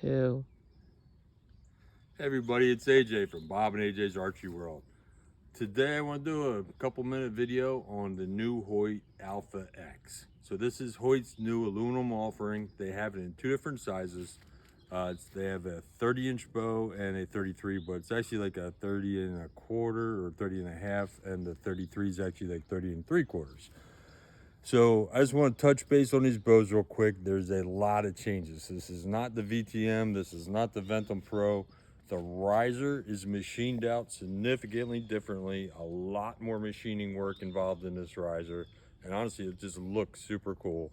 Two. Hey everybody, it's AJ from Bob and AJ's Archery World. Today I want to do a couple minute video on the new Hoyt Alpha X. So this is Hoyt's new aluminum offering. They have it in two different sizes. They have a 30-inch bow and a 33, but it's actually like a 30 and a quarter or 30 and a half, and the 33 is actually like 30 and 3/4. So I just want to touch base on these bows real quick. There's a lot of changes. This is not the VTM. This is not the Ventum Pro. The riser is machined out significantly differently. A lot more machining work involved in this riser. And honestly, it just looks super cool.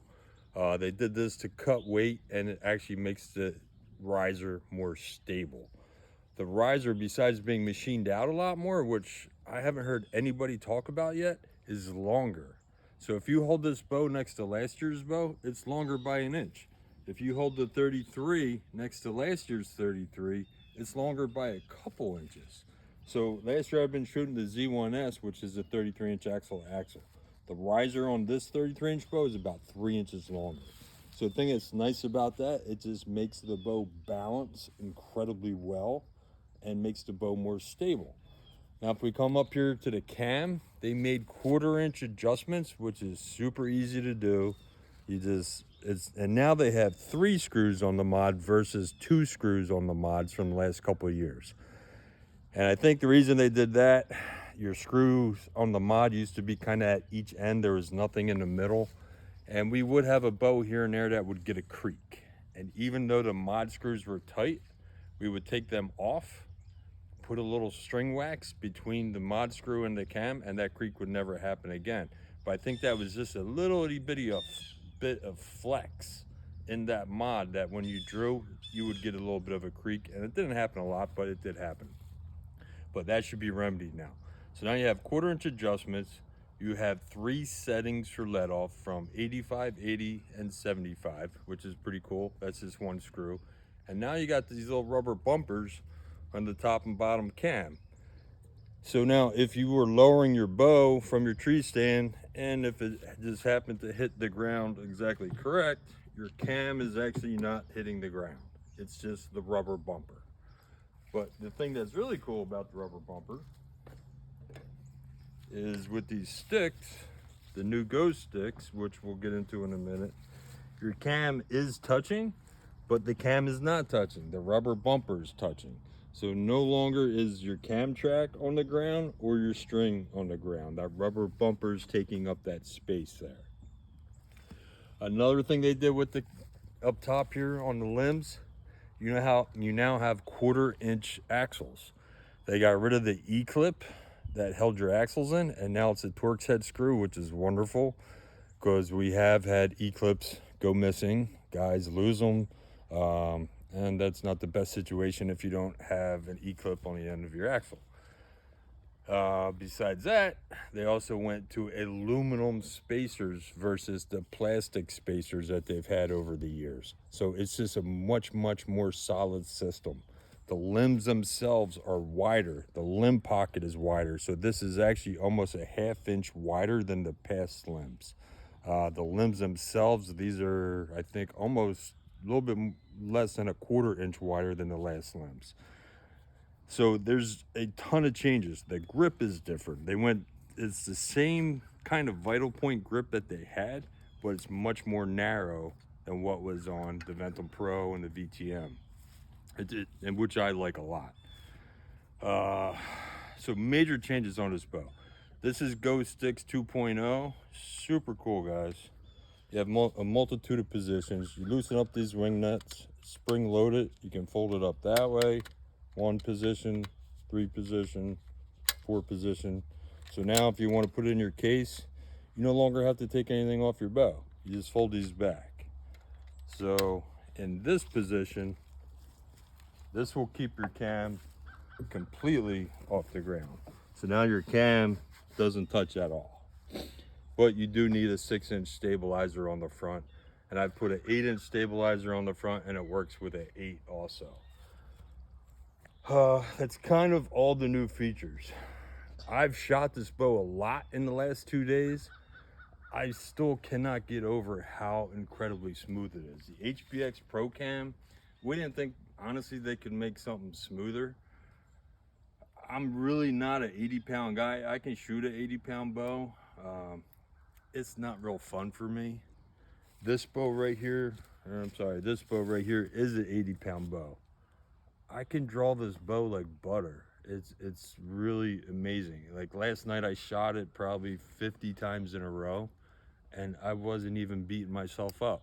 They did this to cut weight, and it actually makes the riser more stable. The riser, besides being machined out a lot more, which I haven't heard anybody talk about yet, is longer. So if you hold this bow next to last year's bow, it's longer by an inch. If you hold the 33 next to last year's 33, it's longer by a couple inches. So last year I've been shooting the Z1S, which is a 33-inch axle. The riser on this 33-inch bow is about 3 inches longer. So the thing that's nice about that, it just makes the bow balance incredibly well and makes the bow more stable. Now if we come up here to the cam, they made 1/4-inch adjustments, which is super easy to do. And now they have 3 screws on the mod versus 2 screws on the mods from the last couple of years. And I think the reason they did that, your screws on the mod used to be kind of at each end. There was nothing in the middle. And we would have a bow here and there that would get a creak. And even though the mod screws were tight, we would take them off, put a little string wax between the mod screw and the cam, and that creak would never happen again. But I think that was just a little itty bitty bit of flex in that mod that when you drew, you would get a little bit of a creak, and it didn't happen a lot, but it did happen. But that should be remedied now. So now you have 1/4-inch adjustments. You have 3 settings for let off from 85, 80, and 75, which is pretty cool. That's just 1 screw. And now you got these little rubber bumpers on the top and bottom cam. So now if you were lowering your bow from your tree stand, and if it just happened to hit the ground exactly correct, your cam is actually not hitting the ground. It's just the rubber bumper. But the thing that's really cool about the rubber bumper is with these sticks, the new Ghost sticks, which we'll get into in a minute, your cam is touching, but the cam is not touching. The rubber bumper is touching. So no longer is your cam track on the ground or your string on the ground. That rubber bumper is taking up that space there. Another thing they did with the up top here on the limbs, you know how you now have 1/4-inch axles. They got rid of the E-clip that held your axles in, and now it's a Torx head screw, which is wonderful because we have had E-clips go missing. Guys lose them. And that's not the best situation if you don't have an E-clip on the end of your axle. Besides that, they also went to aluminum spacers versus the plastic spacers that they've had over the years. So it's just a much more solid system. The limbs themselves are wider. The limb pocket is wider. So this is actually almost a 1/2 inch wider than the past limbs. The limbs themselves, these are, I think, almost a little bit less than a 1/4 inch wider than the last limbs. So there's a ton of changes. The grip is different. It's the same kind of vital point grip that they had, but it's much more narrow than what was on the Ventum Pro and the VTM, and which I like a lot. So major changes on this bow. This is Ghost Sticks 2.0. Super cool, guys. You have a multitude of positions. You loosen up these wing nuts, spring load it. You can fold it up that way. 1 position, 3 position, 4 position. So now if you want to put it in your case, you no longer have to take anything off your bow. You just fold these back. So in this position, this will keep your cam completely off the ground. So now your cam doesn't touch at all. But you do need a 6-inch stabilizer on the front. And I put an 8-inch stabilizer on the front, and it works with an 8 also. That's kind of all the new features. I've shot this bow a lot in the last 2 days. I still cannot get over how incredibly smooth it is. The HBX Pro Cam we didn't think, honestly, they could make something smoother. I'm really not an 80-pound guy. I can shoot an 80-pound bow. It's not real fun for me. This bow right here, this bow right here is an 80-pound bow. I can draw this bow like butter. It's really amazing. Like last night I shot it probably 50 times in a row and I wasn't even beating myself up.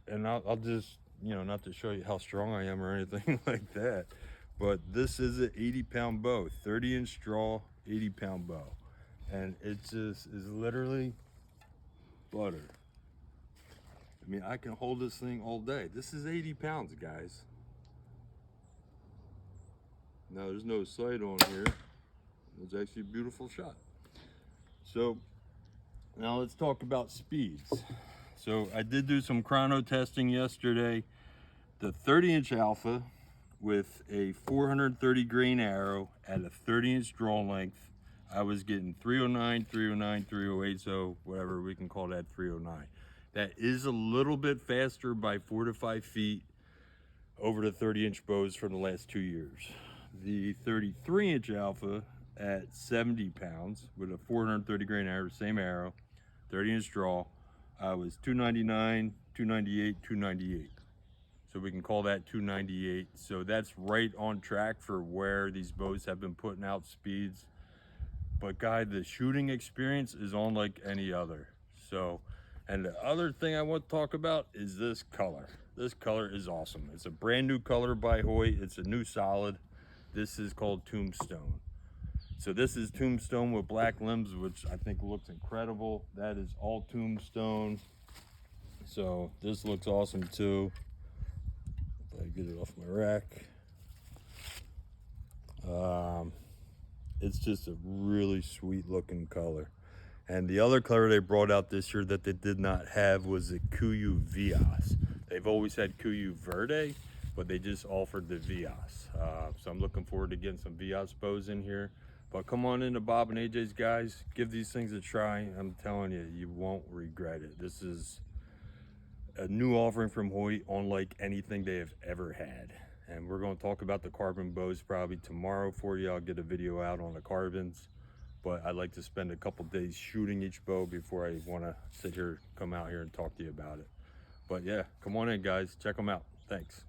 And I'll just, not to show you how strong I am or anything like that, but this is an 80-pound bow, 30-inch draw, 80-pound bow. And it just is literally butter. I mean, I can hold this thing all day. This is 80 pounds, guys. Now, there's no sight on here. It's actually a beautiful shot. So, now let's talk about speeds. So, I did do some chrono testing yesterday. The 30-inch Alpha with a 430 grain arrow at a 30-inch draw length, I was getting 309, 309, 308, so whatever, we can call that 309. That is a little bit faster by 4 to 5 feet over the 30-inch bows from the last 2 years. The 33-inch Alpha at 70 pounds with a 430 grain arrow, same arrow, 30-inch draw, I was 299, 298, 298. So we can call that 298. So that's right on track for where these bows have been putting out speeds. But guy, the shooting experience is unlike any other. So, and the other thing I want to talk about is this color. This color is awesome. It's a brand new color by Hoyt. It's a new solid. This is called Tombstone. So this is Tombstone with black limbs, which I think looks incredible. That is all Tombstone. So this looks awesome too. If I get it off my rack. It's just a really sweet looking color. And the other color they brought out this year that they did not have was the Kuyu Vias. They've always had Kuyu Verde, but they just offered the Vias. So I'm looking forward to getting some Vias bows in here. But come on into Bob and AJ's, guys. Give these things a try. I'm telling you, you won't regret it. This is a new offering from Hoyt, unlike anything they have ever had. And we're going to talk about the carbon bows probably tomorrow for you. I'll get a video out on the carbons, but I'd like to spend a couple days shooting each bow before I want to come out here and talk to you about it. But yeah, come on in, guys, check them out. Thanks.